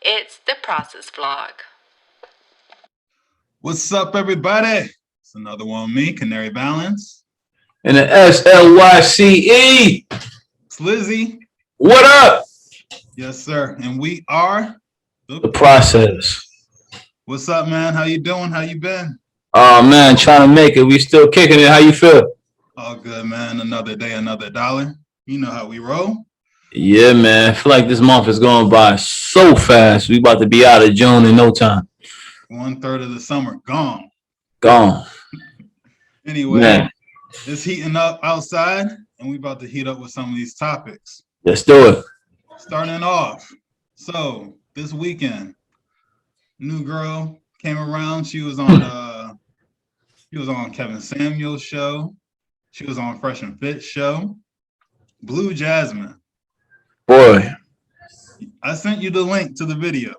It's the Process Vlog. What's up, everybody? It's another one of me, Canary Balance. And the SLYCE. It's Lizzie. What up? Yes, sir. And we are The Process. What's up, man? How you doing? How you been? Oh man, trying to make it. We still kicking it. How you feel? All good, man. Another day, another dollar. You know how we roll. Yeah, man. I feel like this month is going by so fast. We about to be out of June in no time. 1/3 of the summer gone. Gone. Anyway, man. It's heating up outside, and we about to heat up with some of these topics. Let's do it. Starting off. So this weekend, new girl came around. She was on Kevin Samuel's show. She was on Fresh and Fit show. Blue Jasmine. Boy. I sent you the link to the video.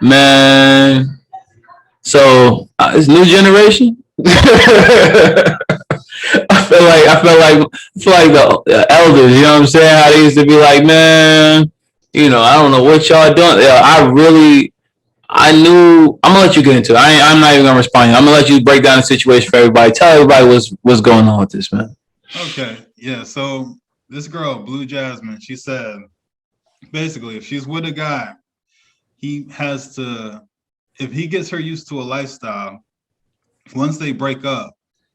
Man. So it's new generation. I feel like the elders, you know what I'm saying? How they used to be like, man, you know, I don't know what y'all doing. I'm gonna let you get into it. I'm not even gonna respond. I'm gonna let you break down the situation for everybody. Tell everybody what's going on with this, man. Okay, yeah. So this girl, Blue Jasmine, she said basically if she's with a guy, if he gets her used to a lifestyle, once they break up,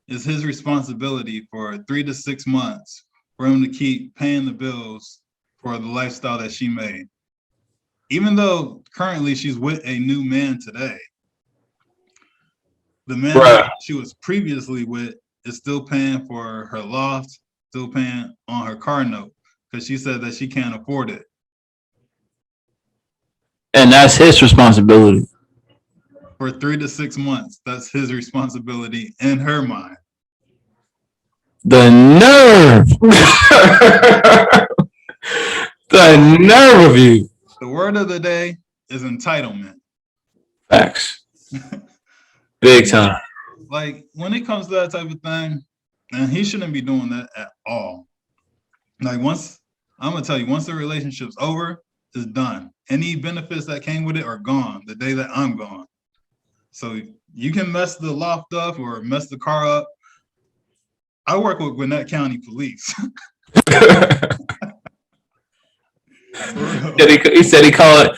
it's his responsibility for 3 to 6 months for him to keep paying the bills for the lifestyle that she made. Even though currently she's with a new man today, the man that she was previously with is still paying for her loft, still paying on her car note, because she said that she can't afford it. And that's his responsibility. For 3 to 6 months, that's his responsibility in her mind. The nerve. The nerve of you. The word of the day is entitlement. Facts. Big time. Like, when it comes to that type of thing, and he shouldn't be doing that at all. Like, I'm going to tell you, once the relationship's over, it's done. Any benefits that came with it are gone the day that I'm gone. So you can mess the loft up or mess the car up. I work with Gwinnett County Police. He said he calling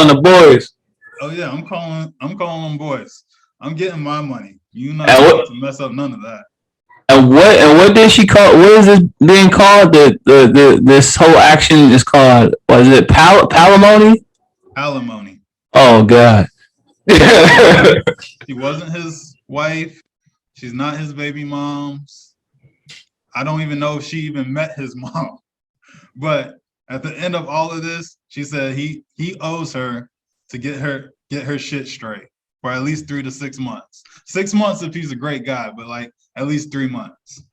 the boys. Oh yeah, I'm calling them boys. I'm getting my money. You're not supposed to mess up none of that. And what did she call? What is this being called? This whole action is called. Was it palimony? Alimony. Oh God. She wasn't his wife. She's not his baby mom's. I don't even know if she even met his mom. But at the end of all of this, she said he owes her to get her shit straight for at least 3 to 6 months. 6 months if he's a great guy, but like at least 3 months.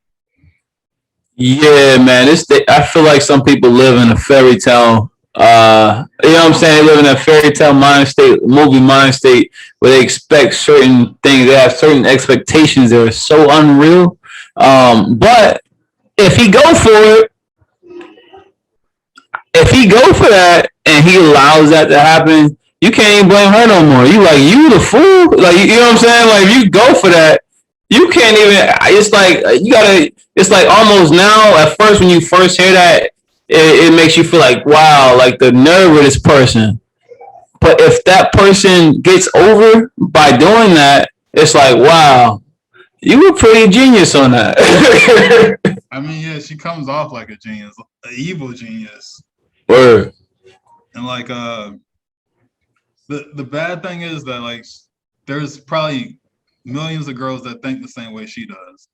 Yeah, man. I feel like some people live in a fairy tale. You know what I'm saying? They live in a fairy tale mind state, movie mind state, where they expect certain things. They have certain expectations that are so unreal. But if he go for that and he allows that to happen, you can't even blame her no more. You the fool. Like, you know what I'm saying? Like, if you go for that, you can't even. It's like It's like almost now. At first, when you first hear that, it makes you feel like, wow, like the nerve of this person. But if that person gets over by doing that, it's like, wow, you were pretty genius on that. I mean, yeah, she comes off like a genius, an evil genius. Word. And like, the bad thing is that like, there's probably millions of girls that think the same way she does.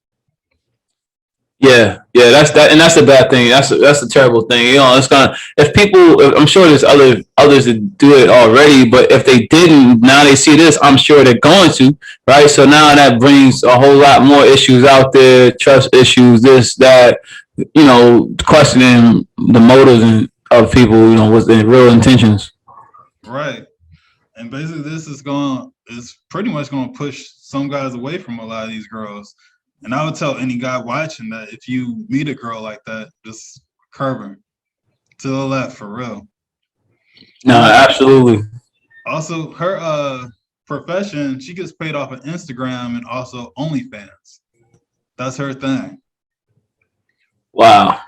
Yeah, that's the bad thing. That's the terrible thing. You know, I'm sure there's others that do it already, but if they didn't, now they see this, I'm sure they're going to, right? So now that brings a whole lot more issues out there, trust issues, this, that, you know, questioning the motives of people, you know, what's their real intentions. Right. And basically this is pretty much going to push some guys away from a lot of these girls. And I would tell any guy watching that if you meet a girl like that, just curve her to the left for real. No, And absolutely. also her profession, she gets paid off of Instagram and also OnlyFans. That's her thing. Wow.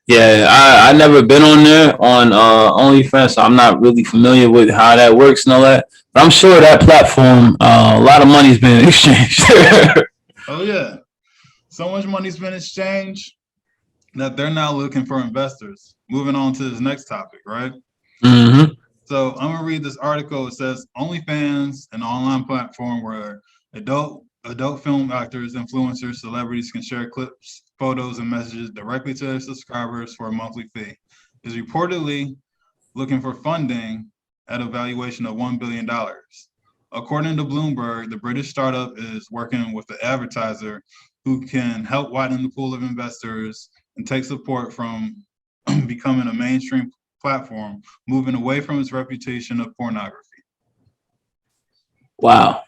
Yeah, I never been on there on OnlyFans, so I'm not really familiar with how that works and all that. But I'm sure that platform, a lot of money's been exchanged. Oh yeah. So much money's been exchanged that they're now looking for investors. Moving on to this next topic, right? hmm So I'm gonna read this article. It says OnlyFans, an online platform where adult film actors, influencers, celebrities can share clips, photos, and messages directly to their subscribers for a monthly fee, is reportedly looking for funding at a valuation of $1 billion. According to Bloomberg, the British startup is working with the advertiser who can help widen the pool of investors and take support from becoming a mainstream platform, moving away from its reputation of pornography. Wow.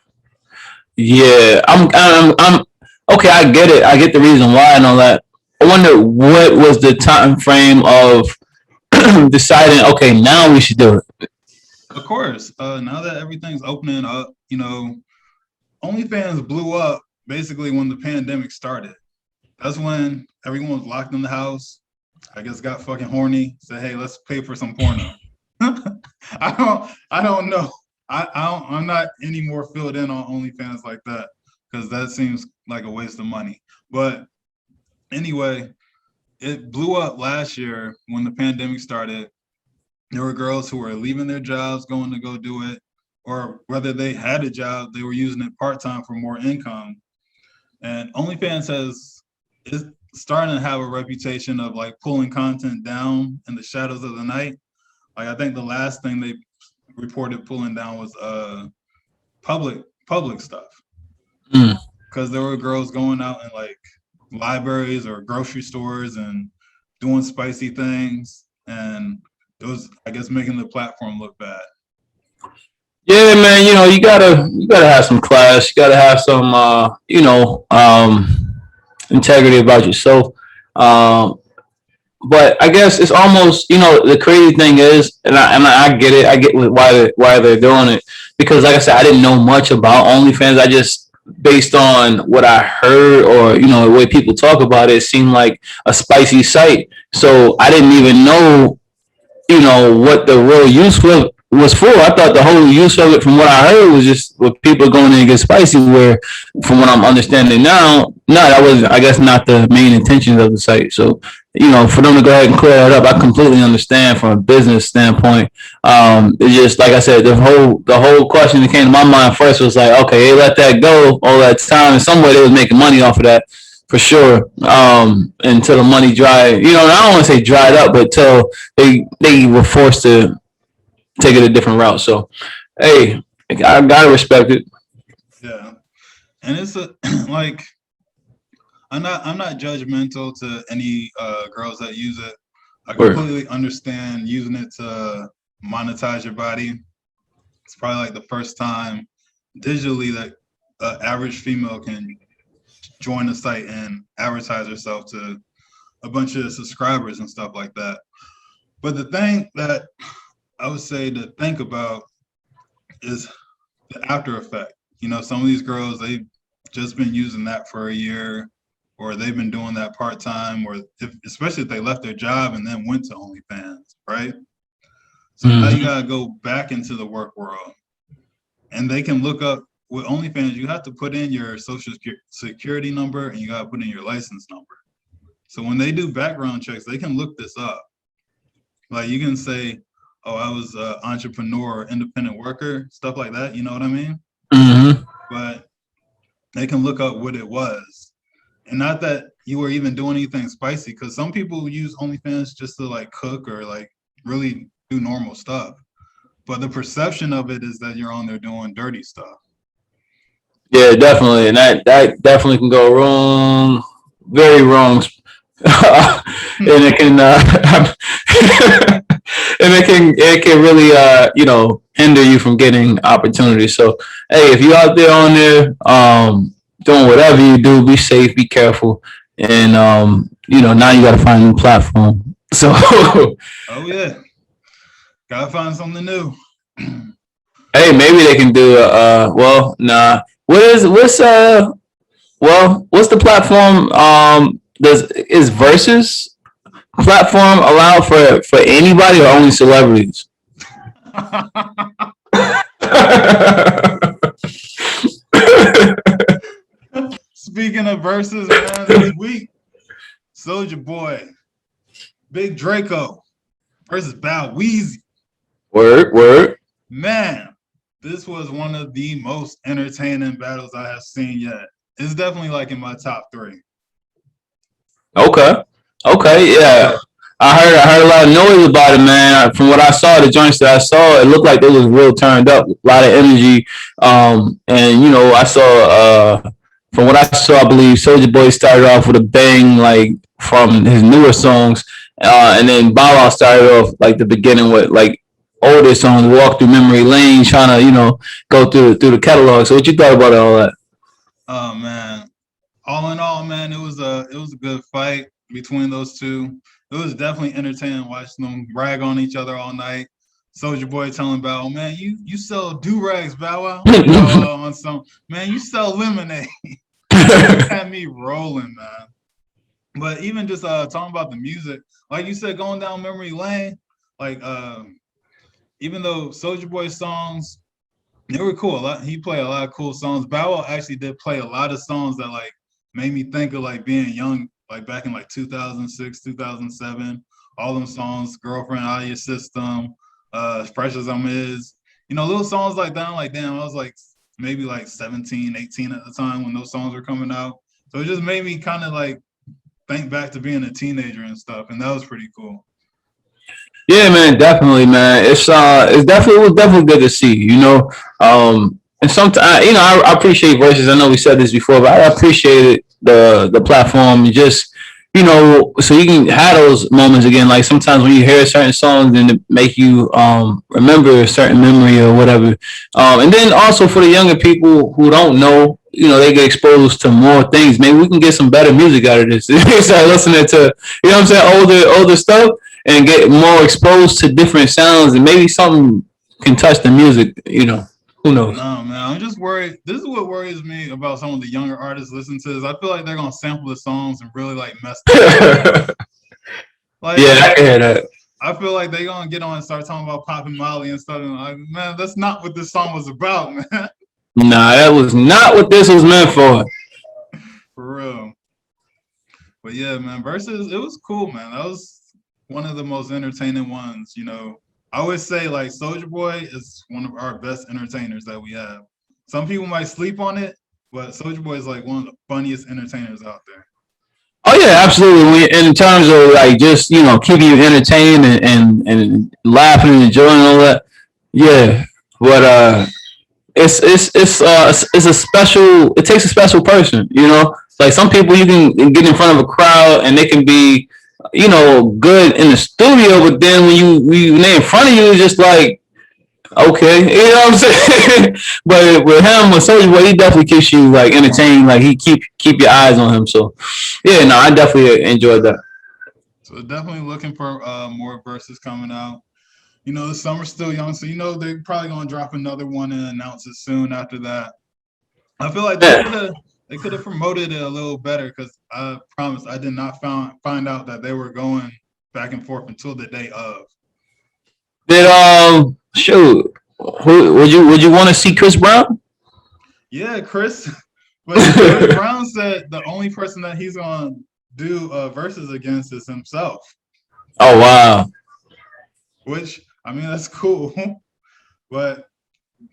Yeah, I'm okay. I get it. I get the reason why and all that. I wonder what was the time frame of deciding. Okay, now we should do it. Of course, now that everything's opening up, OnlyFans blew up basically when the pandemic started. That's when everyone was locked in the house. I guess got fucking horny. Said, "Hey, let's pay for some porno." I don't know. I'm not any more filled in on OnlyFans like that because that seems like a waste of money. But anyway, it blew up last year when the pandemic started. There were girls who were leaving their jobs, going to go do it, or whether they had a job, they were using it part time for more income. And OnlyFans is starting to have a reputation of like pulling content down in the shadows of the night. Like I think the last thing they reported pulling down was public stuff Mm. because there were girls going out in like libraries or grocery stores and doing spicy things, and it was, I guess, making the platform look bad. Yeah, man. You gotta have some class. You gotta have some integrity about yourself. Um, but I guess it's almost the crazy thing is, and I get it. I get why they're doing it because, like I said, I didn't know much about OnlyFans. I just based on what I heard or the way people talk about it, it seemed like a spicy site. So I didn't even know what the real use was for. I thought the whole use of it, from what I heard, was just with people going in and get spicy. Where, from what I'm understanding now, no, that was, I guess, not the main intentions of the site. So, for them to go ahead and clear that up, I completely understand from a business standpoint. It's just like I said, the whole question that came to my mind first was like, okay, they let that go all that time, and some way they was making money off of that for sure. Until the money dried, I don't want to say dried up, but till they were forced to take it a different route. So, hey, I gotta respect it. Yeah, and it's a like I'm not judgmental to any girls that use it. I Word. completely understand using it to monetize your body. It's probably like the first time digitally that an average female can join the site and advertise herself to a bunch of subscribers and stuff like that. But the thing that I would say to think about is the after effect. Some of these girls, they've just been using that for a year, or they've been doing that part time, or especially if they left their job and then went to OnlyFans, right? So now you Mm-hmm. gotta go back into the work world, and they can look up with OnlyFans. You have to put in your social security number and you gotta put in your license number. So when they do background checks, they can look this up. Like you can say, "Oh, I was an entrepreneur, independent worker," stuff like that. You know what I mean? Mm-hmm. But they can look up what it was, and not that you were even doing anything spicy. Because some people use OnlyFans just to like cook or like really do normal stuff. But the perception of it is that you're on there doing dirty stuff. Yeah, definitely, and that definitely can go wrong, very wrong, and it can and it can really hinder you from getting opportunities. So, hey, if you out there on there doing whatever you do, be safe, be careful, and now you got to find a new platform. So, Oh yeah, Gotta find something new. Hey, maybe they can do well, nah. What's the platform? Does is Versus platform allow for anybody or only celebrities? Speaking of verses, man, this week, Soulja Boy, Big Draco versus Bow Weezy. Word. Man, this was one of the most entertaining battles I have seen yet. It's definitely like in my top 3. Okay, yeah. I heard a lot of noise about it, man. From what I saw, the joints that I saw, it looked like it was real turned up, a lot of energy. And I saw from what I saw, I believe Soulja Boy started off with a bang, like from his newer songs, and then Bow Wow started off like the beginning with like older songs, walk through memory lane, trying to go through the catalog. So what you thought about all that? Oh man, all in all, man, it was a good fight between those two. It was definitely entertaining watching them brag on each other all night. Soulja Boy telling Bow, man, you sell do-rags, Bow Wow. On some, man, you sell lemonade. Had me rolling, man. But even just talking about the music, like you said, going down memory lane, like even though Soulja Boy's songs, they were cool. He played a lot of cool songs. Bow Wow actually did play a lot of songs that like made me think of like being young, like back in like 2006, 2007. All them songs, Girlfriend Out of Your System, Fresh as I'm Is, little songs like that. I'm like, damn, I was like maybe like 17, 18 at the time when those songs were coming out. So it just made me kind of like think back to being a teenager and stuff, and that was pretty cool. Yeah, man, definitely, man. It was definitely good to see, and sometimes, I appreciate Versus. I know we said this before, but I appreciated the platform. Just, so you can have those moments again. Like sometimes when you hear certain songs and it make you remember a certain memory or whatever. And then also for the younger people who don't know, they get exposed to more things. Maybe we can get some better music out of this. Start listening to, what I'm saying, older stuff and get more exposed to different sounds, and maybe something can touch the music. Who knows? No, man, I'm just worried. This is what worries me about some of the younger artists listening to this. I feel like they're gonna sample the songs and really like mess them up. Like, yeah, I can hear that. I feel like they're gonna get on and start talking about Pop and Molly and stuff. And like, man, that's not what this song was about, man. Nah, that was not what this was meant for. For real. But yeah, man, Versus, it was cool, man. That was one of the most entertaining ones. I always say like Soulja Boy is one of our best entertainers that we have. Some people might sleep on it, but Soulja Boy is like one of the funniest entertainers out there. Oh yeah, absolutely. In terms of like just keeping you entertained and laughing and enjoying all that, yeah. But it's a special. It takes a special person, Like some people you can get in front of a crowd and they can be, good in the studio, but then when they're in front of you, it's just like, okay, you know what I'm saying? But with him, with Soulja Boy, he definitely keeps you like entertained. Like he keep your eyes on him. So yeah, no, I definitely enjoyed that. So definitely looking for more verses coming out. The summer's still young, so they're probably gonna drop another one and announce it soon after that. I feel like they could have promoted it a little better, because I promise I did not find out that they were going back and forth until the day of. Did shoot, who would you want to see Chris Brown? Yeah, Chris. But Chris Brown said the only person that he's gonna do verses against is himself. Oh wow. Which, I mean, that's cool. But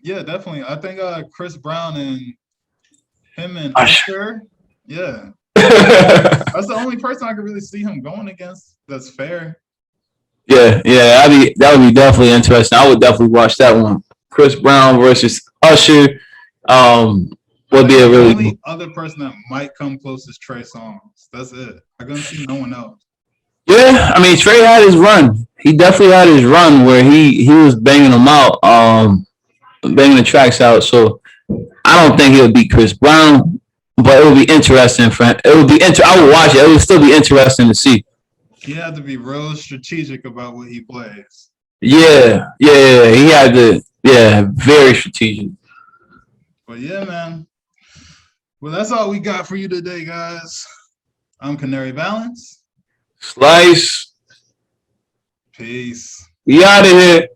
yeah, definitely. I think Chris Brown and him and Usher, yeah. That's the only person I could really see him going against that's fair. Yeah, that would be definitely interesting. I would definitely watch that one. Chris Brown versus Usher. Would be a really the only other person that might come close is Trey Songz. That's it. I'm gonna see no one else. Yeah, I mean Trey had his run. He definitely had his run where he was banging them out, banging the tracks out. So I don't think he'll beat Chris Brown, but it would be interesting for him. It would be I would watch it. It would still be interesting to see. He had to be real strategic about what he plays. Yeah, he had to. Yeah, very strategic. But yeah, man. Well, that's all we got for you today, guys. I'm Canary Balance. Slyce. Peace. We out of here.